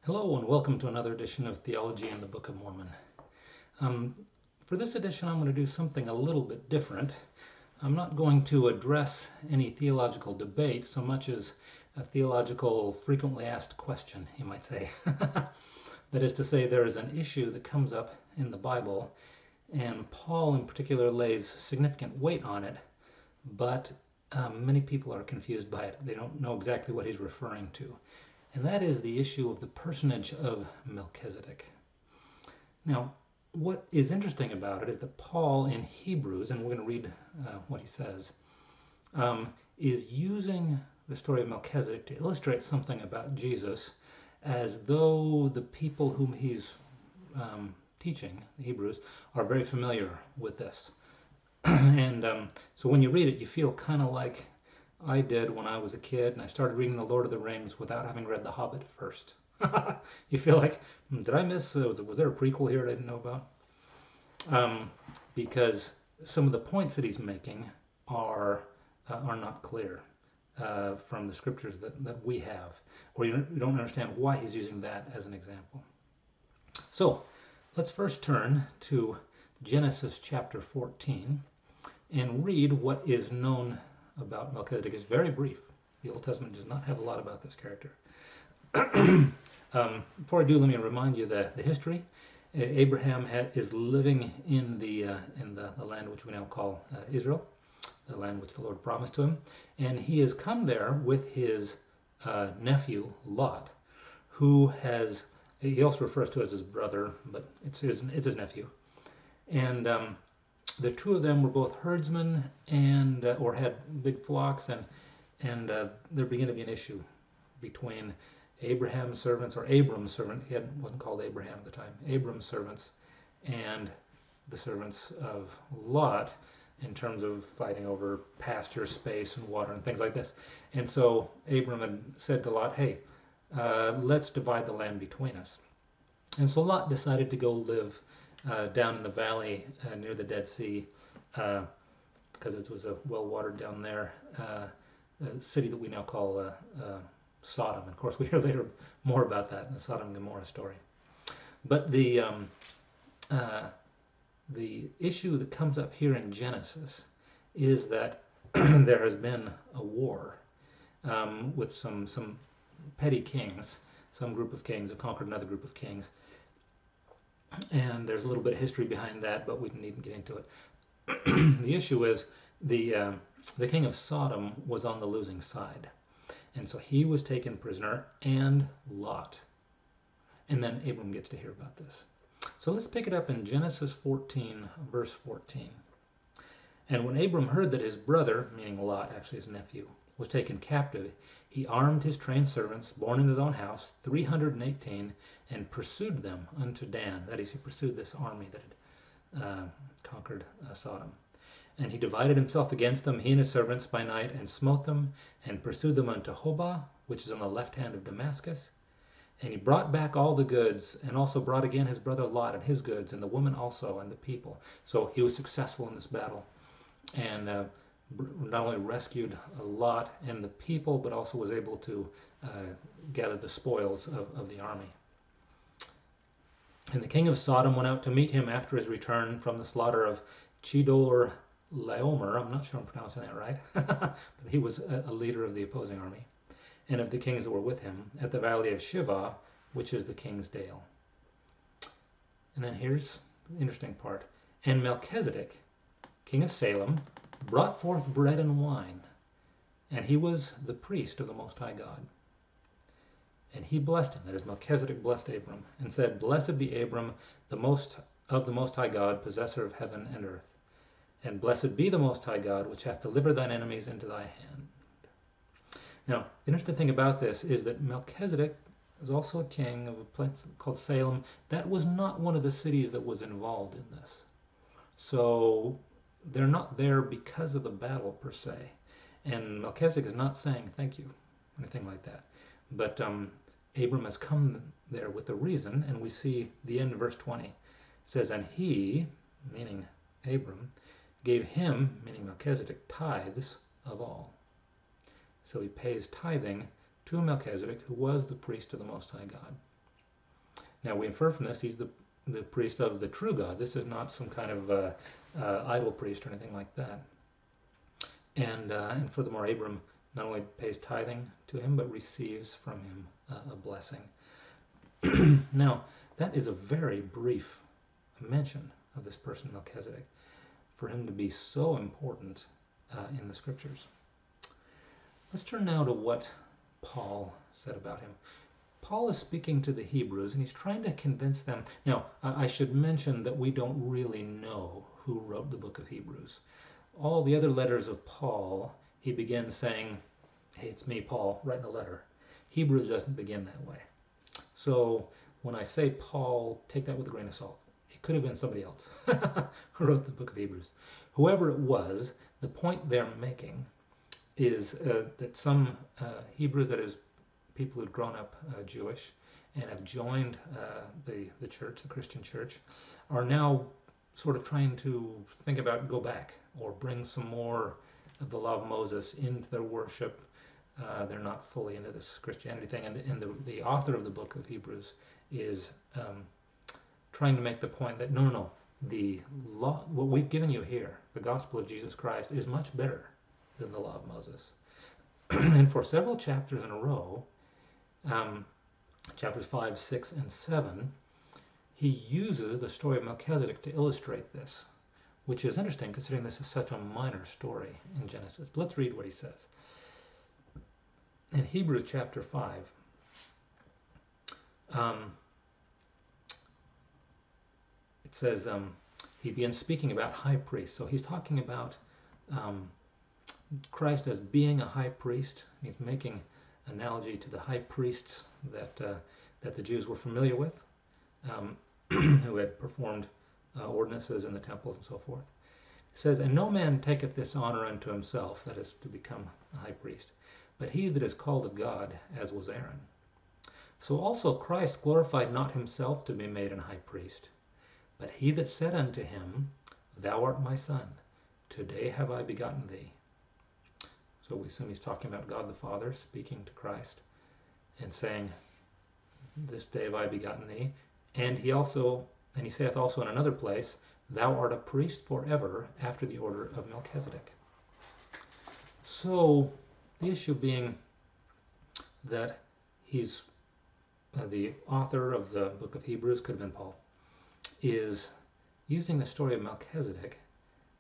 Hello and welcome to another edition of Theology in the Book of Mormon. Um, for this edition, I'm going to do something a little bit different. I'm not going to address any theological debate so much as a theological frequently asked question, you might say. That is to say, there is an issue that comes up in the Bible, and Paul in particular lays significant weight on it, but many people are confused by it. They don't know exactly what he's referring to. And that is the issue of the personage of Melchizedek. Now, what is interesting about it is that Paul in Hebrews, and we're going to read what he says, is using the story of Melchizedek to illustrate something about Jesus as though the people whom he's teaching, the Hebrews, are very familiar with this. And so when you read it, you feel kind of like I did when I was a kid and I started reading The Lord of the Rings without having read The Hobbit first. You feel like, did I miss, was there a prequel here I didn't know about? Because some of the points that he's making are not clear from the scriptures that we have, or you don't understand why he's using that as an example. So let's first turn to Genesis chapter 14 and read what is known about Melchizedek. It's very brief. The Old Testament does not have a lot about this character. Before I do, let me remind you the history. Abraham is living in the land which we now call Israel, the land which the Lord promised to him, and he has come there with his nephew Lot, who has, he also refers to as his brother, but it's his nephew, and the two of them were both herdsmen and or had big flocks, and there began to be an issue between Abraham's servants, or Abram's servant. He wasn't called Abraham at the time. Abram's servants and the servants of Lot, in terms of fighting over pasture space and water and things like this. And so Abram had said to Lot, "Hey, let's divide the land between us." And so Lot decided to go live down in the valley near the Dead Sea, because it was well watered down there, a city that we now call Sodom. Of course, we hear later more about that in the Sodom and Gomorrah story. But the issue that comes up here in Genesis is that there has been a war with some petty kings. Some group of kings have conquered another group of kings. And there's a little bit of history behind that, but we needn't get into it. The issue is the king of Sodom was on the losing side. And so he was taken prisoner, and Lot. And then Abram gets to hear about this. So let's pick it up in Genesis 14, verse 14. And when Abram heard that his brother, meaning Lot, actually his nephew, was taken captive, he armed his trained servants, born in his own house, 318, and pursued them unto Dan. That is, he pursued this army that had conquered Sodom. And he divided himself against them, he and his servants, by night, and smote them, and pursued them unto Hobah, which is on the left hand of Damascus. And he brought back all the goods, and also brought again his brother Lot and his goods, and the woman also, and the people. So he was successful in this battle, and not only rescued Lot and the people, but also was able to gather the spoils of the army. And the king of Sodom went out to meet him after his return from the slaughter of Chedor Laomer. I'm not sure I'm pronouncing that right, but he was a leader of the opposing army, and of the kings that were with him, at the valley of Shiva, which is the king's dale. And then here's the interesting part. And Melchizedek, king of Salem, brought forth bread and wine, and he was the priest of the Most High God. And he blessed him, that is, Melchizedek blessed Abram, and said, Blessed be Abram, the Most High God, possessor of heaven and earth. And blessed be the Most High God, which hath delivered thine enemies into thy hand. Now, the interesting thing about this is that Melchizedek is also a king of a place called Salem. That was not one of the cities that was involved in this. So they're not there because of the battle, per se. And Melchizedek is not saying thank you, anything like that. But Abram has come there with a reason, and we see the end of verse 20. It says, And he, meaning Abram, gave him, meaning Melchizedek, tithes of all. So he pays tithing to Melchizedek, who was the priest of the Most High God. Now we infer from this he's the priest of the true God. This is not some kind of idol priest or anything like that. And furthermore, Abram not only pays tithing to him, but receives from him a blessing. Now, that is a very brief mention of this person Melchizedek, for him to be so important in the scriptures. Let's turn now to what Paul said about him. Paul is speaking to the Hebrews, and he's trying to convince them. Now, I should mention that we don't really know who wrote the book of Hebrews. All the other letters of Paul, he begins saying, hey, it's me, Paul, writing a letter. Hebrews doesn't begin that way. So when I say Paul, take that with a grain of salt. It could have been somebody else who wrote the book of Hebrews. Whoever it was, the point they're making is that some Hebrews, that is, people who'd grown up Jewish and have joined the church, the Christian church, are now sort of trying to think about go back or bring some more of the law of Moses into their worship. They're not fully into this Christianity thing, and the author of the book of Hebrews is trying to make the point that no, the law, what we've given you here, the gospel of Jesus Christ, is much better than the law of Moses. And for several chapters in a row, chapters 5, 6, and 7, he uses the story of Melchizedek to illustrate this, which is interesting considering this is such a minor story in Genesis. But let's read what he says. In Hebrews chapter 5, it says, he begins speaking about high priests. So he's talking about Christ as being a high priest. He's making analogy to the high priests that the Jews were familiar with, who had performed ordinances in the temples and so forth. It says, and no man taketh this honor unto himself, that is, to become a high priest, but he that is called of God, as was Aaron. So also Christ glorified not himself to be made an high priest, but he that said unto him, Thou art my son, today have I begotten thee. So we assume he's talking about God the Father speaking to Christ and saying, This day have I begotten thee. And he saith also in another place, Thou art a priest forever after the order of Melchizedek. So the issue being that he's the author of the book of Hebrews, could have been Paul, is using the story of Melchizedek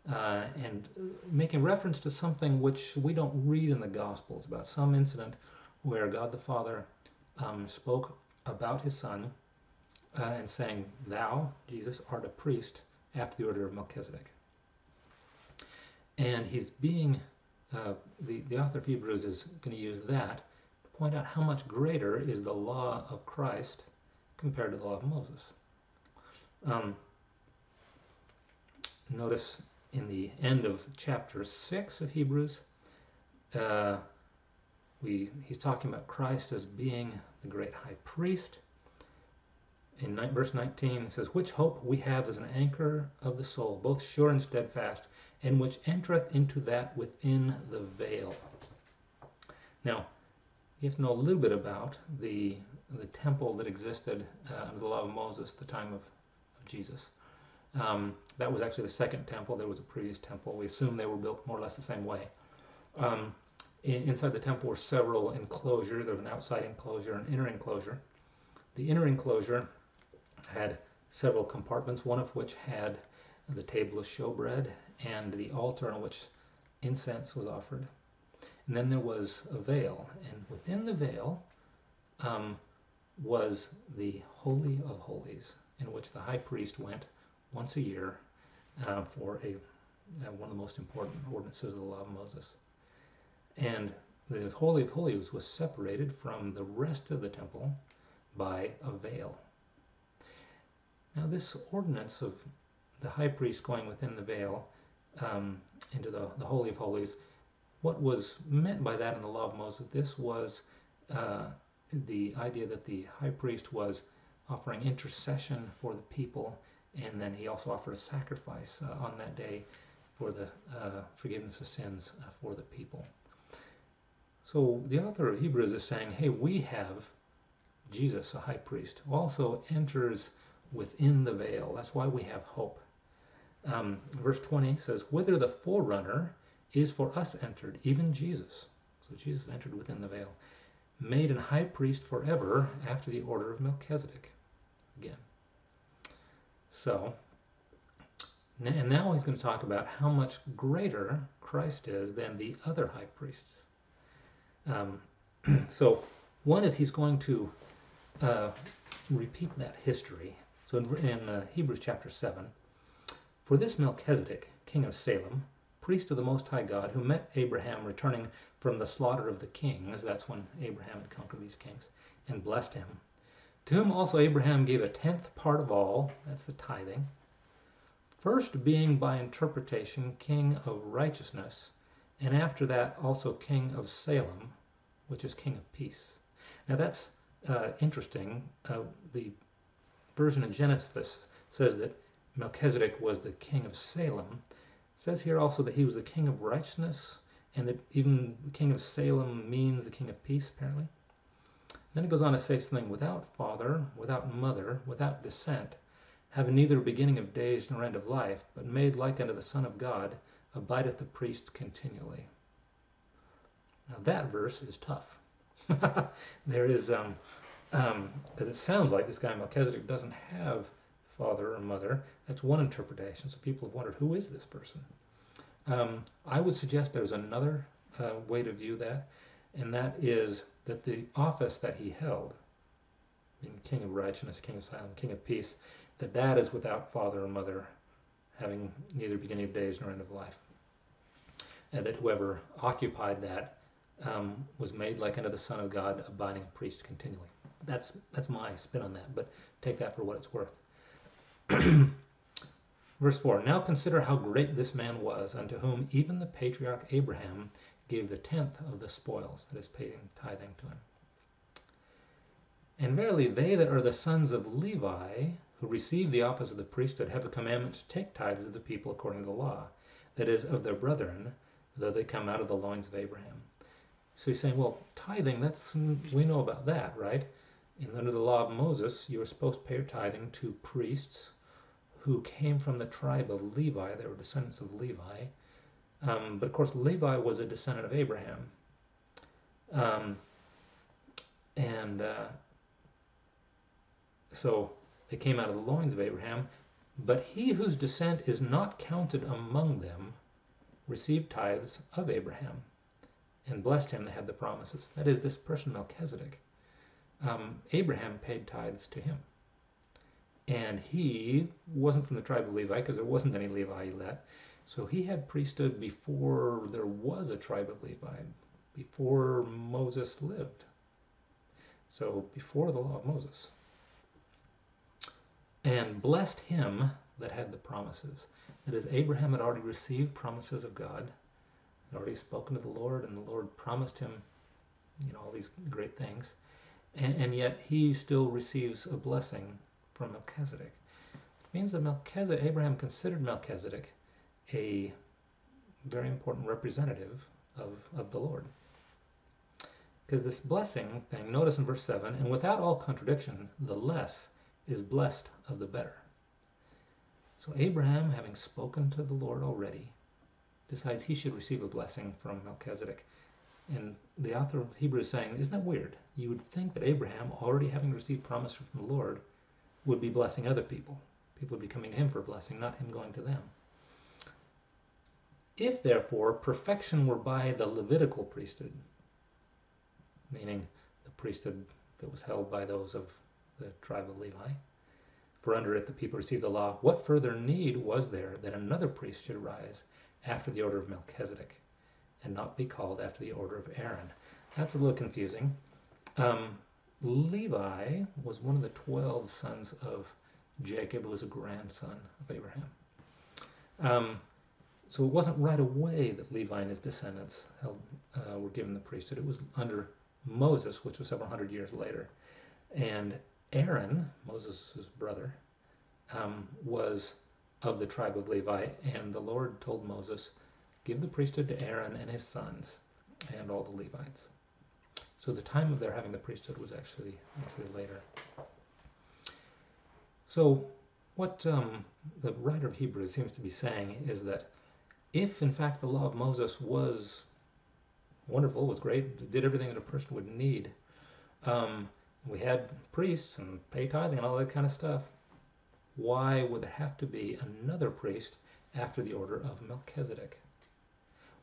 and making reference to something which we don't read in the Gospels, about some incident where God the Father spoke about his Son and saying, Thou, Jesus, art a priest after the order of Melchizedek. And he's being, the author of Hebrews is going to use that to point out how much greater is the law of Christ compared to the law of Moses. Notice in the end of chapter 6 of Hebrews, he's talking about Christ as being the great high priest. In verse 19 it says, Which hope we have as an anchor of the soul, both sure and steadfast, and which entereth into that within the veil. Now, you have to know a little bit about the temple that existed under the law of Moses at the time of Jesus. That was actually the second temple. There was a previous temple. We assume they were built more or less the same way. Inside the temple were several enclosures. There was an outside enclosure, an inner enclosure. The inner enclosure had several compartments, one of which had the table of showbread and the altar on which incense was offered. And then there was a veil, and within the veil was the Holy of Holies, in which the high priest went once a year for one of the most important ordinances of the law of Moses. And the Holy of Holies was separated from the rest of the temple by a veil. Now this ordinance of the high priest going within the veil into the Holy of Holies, what was meant by that in the law of Moses, this was the idea that the high priest was offering intercession for the people, and then he also offered a sacrifice on that day for the forgiveness of sins for the people. So the author of Hebrews is saying, hey, we have Jesus, a high priest, who also enters within the veil. That's why we have hope. Verse 20 says, whither the forerunner is for us entered, even Jesus. So Jesus entered within the veil, made an high priest forever after the order of Melchizedek. Again. So, and now he's going to talk about how much greater Christ is than the other high priests. So one is he's going to repeat that history. So in Hebrews chapter 7, for this Melchizedek, king of Salem, priest of the Most High God, who met Abraham returning from the slaughter of the kings, that's when Abraham had conquered these kings, and blessed him, to whom also Abraham gave a tenth part of all, that's the tithing, first being by interpretation king of righteousness, and after that also king of Salem, which is king of peace. Now that's interesting. The version of Genesis says that Melchizedek was the king of Salem. It says here also that he was the king of righteousness, and that even the king of Salem means the king of peace, apparently. Then it goes on to say something, without father, without mother, without descent, having neither beginning of days nor end of life, but made like unto the Son of God, abideth the priest continually. Now that verse is tough. There is, because it sounds like this guy Melchizedek doesn't have father or mother. That's one interpretation. So people have wondered, who is this person? I would suggest there's another way to view that, and that is that the office that he held, being king of righteousness, king of Salem, king of peace, that is without father or mother, having neither beginning of days nor end of life. And that whoever occupied that was made like unto the Son of God, abiding a priest continually. That's my spin on that, but take that for what it's worth. Verse 4, now consider how great this man was, unto whom even the patriarch Abraham gave the tenth of the spoils, that is, paying tithing to him. And verily they that are the sons of Levi, who receive the office of the priesthood, have a commandment to take tithes of the people according to the law, that is, of their brethren, though they come out of the loins of Abraham. So he's saying, well, tithing, we know about that, right? And under the law of Moses, you were supposed to pay your tithing to priests who came from the tribe of Levi. They were descendants of Levi. But of course, Levi was a descendant of Abraham. So they came out of the loins of Abraham. But he whose descent is not counted among them received tithes of Abraham, and blessed him that had the promises. That is, this person Melchizedek. Abraham paid tithes to him. And he wasn't from the tribe of Levi, because there wasn't any Levi yet. So he had priesthood before there was a tribe of Levi, before Moses lived. So before the law of Moses. And blessed him that had the promises. That is, Abraham had already received promises of God, had already spoken to the Lord, and the Lord promised him, all these great things. And yet he still receives a blessing from Melchizedek. It means that Abraham considered Melchizedek a very important representative of the Lord. Because this blessing thing, notice in verse 7, and without all contradiction, the less is blessed of the better. So Abraham, having spoken to the Lord already, decides he should receive a blessing from Melchizedek. And the author of Hebrews is saying, isn't that weird? You would think that Abraham, already having received promise from the Lord, would be blessing other people. People would be coming to him for a blessing, not him going to them. If, therefore, perfection were by the Levitical priesthood, meaning the priesthood that was held by those of the tribe of Levi, for under it the people received the law, what further need was there that another priest should arise after the order of Melchizedek, and not be called after the order of Aaron? That's a little confusing. Levi was one of the 12 sons of Jacob, who was a grandson of Abraham. So it wasn't right away that Levi and his descendants were given the priesthood. It was under Moses, which was several hundred years later. And Aaron, Moses' brother, was of the tribe of Levi, and the Lord told Moses, give the priesthood to Aaron and his sons and all the Levites. So the time of their having the priesthood was actually later. So what the writer of Hebrews seems to be saying is that if in fact the law of Moses was wonderful, was great, did everything that a person would need, we had priests and pay tithing and all that kind of stuff, why would there have to be another priest after the order of Melchizedek?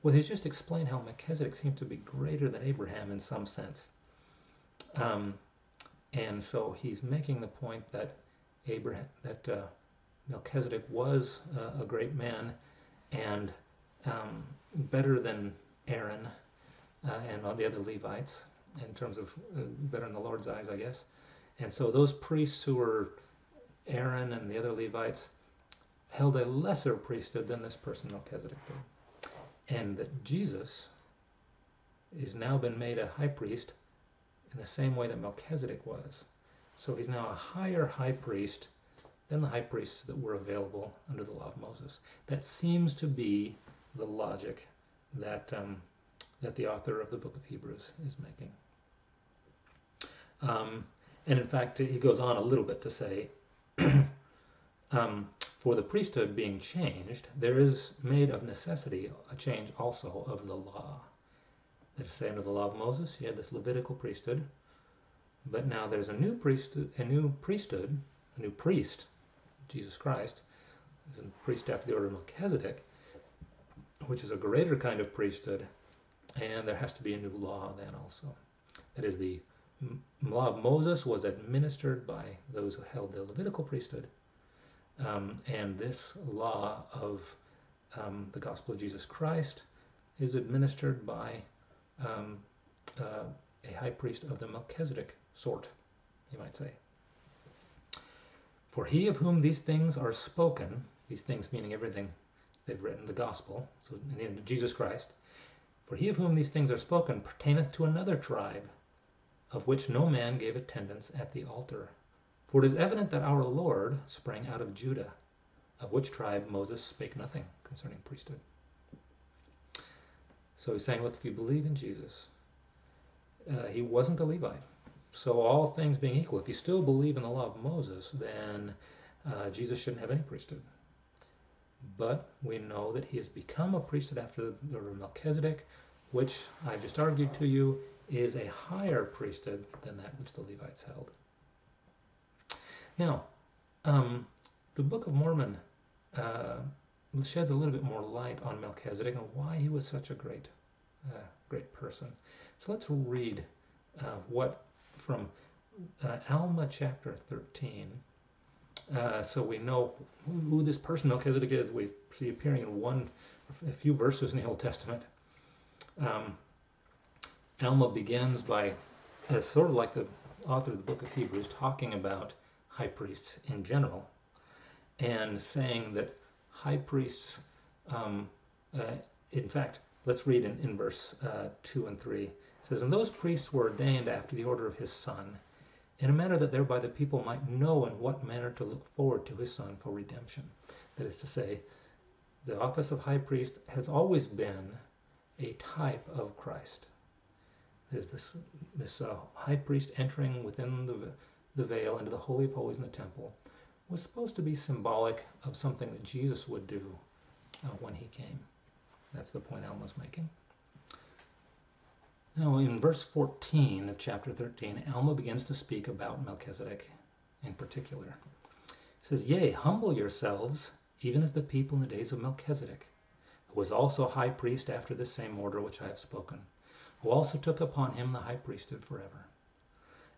Well, he's just explained how Melchizedek seems to be greater than Abraham in some sense. And so he's making the point that Melchizedek was a great man and better than Aaron and all the other Levites in terms of better in the Lord's eyes, I guess. And so those priests who were Aaron and the other Levites held a lesser priesthood than this person Melchizedek did. And that Jesus has now been made a high priest in the same way that Melchizedek was. So he's now a higher high priest than the high priests that were available under the law of Moses. That seems to be the logic that that the author of the book of Hebrews is making. And in fact, he goes on a little bit to say, for the priesthood being changed, there is made of necessity a change also of the law. That is, say, under the law of Moses, you had this Levitical priesthood, but now there's a new priesthood, a new priest, Jesus Christ, is a priest after the order of Melchizedek, which is a greater kind of priesthood, and there has to be a new law then also. That is, the law of Moses was administered by those who held the Levitical priesthood, and this law of the gospel of Jesus Christ is administered by a high priest of the Melchizedek sort, you might say. For he of whom these things are spoken, these things meaning everything they've written, the gospel, so in Jesus Christ, for he of whom these things are spoken pertaineth to another tribe, of which no man gave attendance at the altar. For it is evident that our Lord sprang out of Judah, of which tribe Moses spake nothing concerning priesthood. So he's saying, look, if you believe in Jesus, he wasn't a Levite. So all things being equal, if you still believe in the law of Moses, then Jesus shouldn't have any priesthood. But we know that he has become a priesthood after the order of Melchizedek, which I just argued to you is a higher priesthood than that which the Levites held. Now, the Book of Mormon sheds a little bit more light on Melchizedek and why he was such a great person. So let's read what from Alma chapter 13. So we know who this person Melchizedek is. We see appearing in a few verses in the Old Testament. Alma begins by, sort of like the author of the book of Hebrews, talking about high priests in general and saying that high priests, in fact, let's read in verse 2 and 3. It says, and those priests were ordained after the order of his son, in a manner that thereby the people might know in what manner to look forward to his son for redemption. That is to say, the office of high priest has always been a type of Christ. There's this high priest entering within the veil into the Holy of Holies in the temple was supposed to be symbolic of something that Jesus would do when he came. That's the point Alma's making. Now in verse 14 of chapter 13, Alma begins to speak about Melchizedek in particular. It says, yea, humble yourselves, even as the people in the days of Melchizedek, who was also high priest after this same order which I have spoken, who also took upon him the high priesthood forever.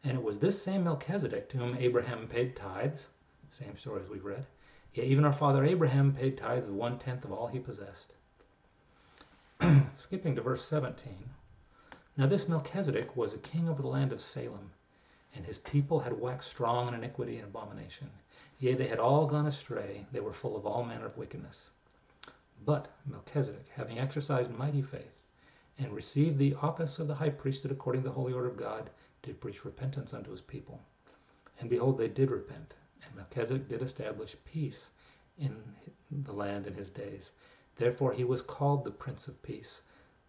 And it was this same Melchizedek to whom Abraham paid tithes, same story as we've read. Yea, even our father Abraham paid tithes of 1/10 of all he possessed. Skipping to verse 17. Now this Melchizedek was a king over the land of Salem, and his people had waxed strong in iniquity and abomination. Yea, they had all gone astray, they were full of all manner of wickedness. But Melchizedek, having exercised mighty faith, and received the office of the high priesthood according to the holy order of God, did preach repentance unto his people. And behold, they did repent, and Melchizedek did establish peace in the land in his days. Therefore he was called the Prince of Peace,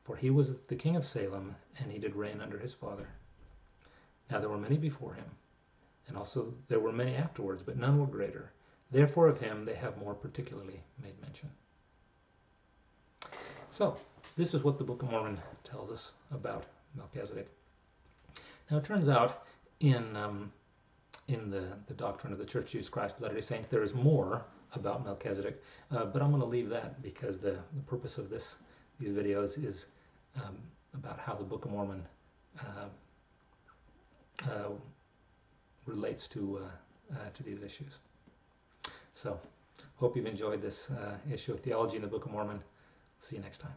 for he was the king of Salem, and he did reign under his father Now there were many before him, and also there were many afterwards, but none were greater. Therefore of him they have more particularly made mention. So, this is what the Book of Mormon tells us about Melchizedek. Now it turns out in the doctrine of the Church of Jesus Christ of Latter-day Saints there is more about Melchizedek, but I'm going to leave that because the purpose of these videos is about how the Book of Mormon relates to these issues. So, hope you've enjoyed this issue of theology in the Book of Mormon. See you next time.